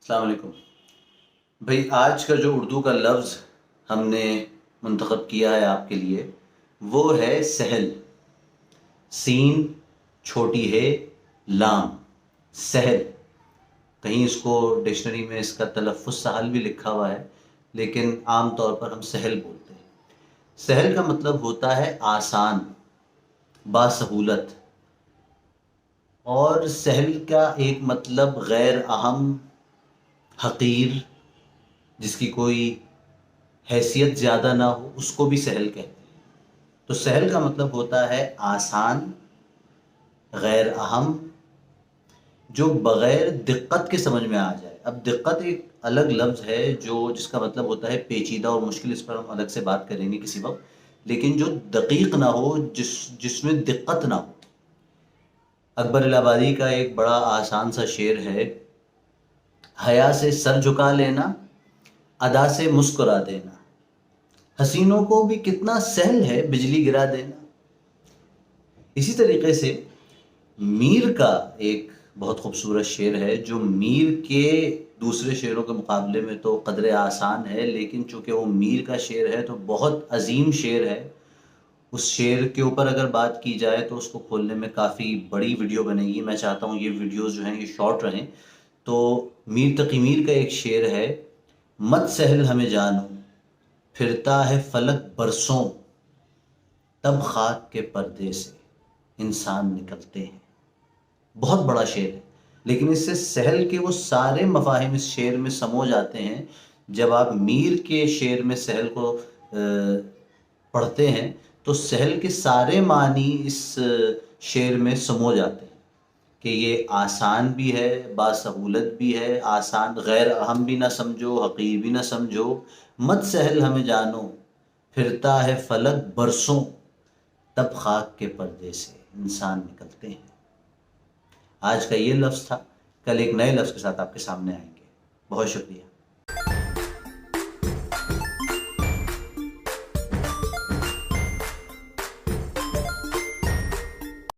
السلام علیکم بھائی، آج کا جو اردو کا لفظ ہم نے منتخب کیا ہے آپ کے لیے وہ ہے سہل۔ سین چھوٹی ہے، لام، سہل۔ کہیں اس کو ڈکشنری میں اس کا تلفظ سہل بھی لکھا ہوا ہے، لیکن عام طور پر ہم سہل بولتے ہیں۔ سہل کا مطلب ہوتا ہے آسان، باسہولت۔ اور سہل کا ایک مطلب غیر اہم، حقیر، جس کی کوئی حیثیت زیادہ نہ ہو، اس کو بھی سہل کہتے ہیں۔ تو سہل کا مطلب ہوتا ہے آسان، غیر اہم، جو بغیر دقت کے سمجھ میں آ جائے۔ اب دقت ایک الگ لفظ ہے جس کا مطلب ہوتا ہے پیچیدہ اور مشکل، اس پر ہم الگ سے بات کریں گے کسی وقت، لیکن جو دقیق نہ ہو، جس میں دقت نہ ہو۔ اکبر الہ آبادی کا ایک بڑا آسان سا شعر ہے: حیا سے سر جھکا لینا، ادا سے مسکرا دینا، حسینوں کو بھی کتنا سہل ہے بجلی گرا دینا۔ اسی طریقے سے میر کا ایک بہت خوبصورت شعر ہے، جو میر کے دوسرے شعروں کے مقابلے میں تو قدرے آسان ہے، لیکن چونکہ وہ میر کا شعر ہے تو بہت عظیم شعر ہے۔ اس شعر کے اوپر اگر بات کی جائے تو اس کو کھولنے میں کافی بڑی ویڈیو بنے گی۔ میں چاہتا ہوں یہ ویڈیوز جو ہیں یہ شارٹ رہیں۔ تو میر تقی میر کا ایک شعر ہے: مت سہل ہمیں جانو، پھرتا ہے فلک برسوں، تب خاک کے پردے سے انسان نکلتے ہیں۔ بہت بڑا شعر ہے، لیکن اس سے سہل کے وہ سارے مفاہیم اس شعر میں سمو جاتے ہیں۔ جب آپ میر کے شعر میں سہل کو پڑھتے ہیں تو سہل کے سارے معنی اس شعر میں سمو جاتے ہیں، کہ یہ آسان بھی ہے، باسہولت بھی ہے۔ آسان، غیر اہم بھی نہ سمجھو، حقیر بھی نہ سمجھو۔ مت سہل ہمیں جانو، پھرتا ہے فلک برسوں، تب خاک کے پردے سے انسان نکلتے ہیں۔ آج کا یہ لفظ تھا، کل ایک نئے لفظ کے ساتھ آپ کے سامنے آئیں گے۔ بہت شکریہ۔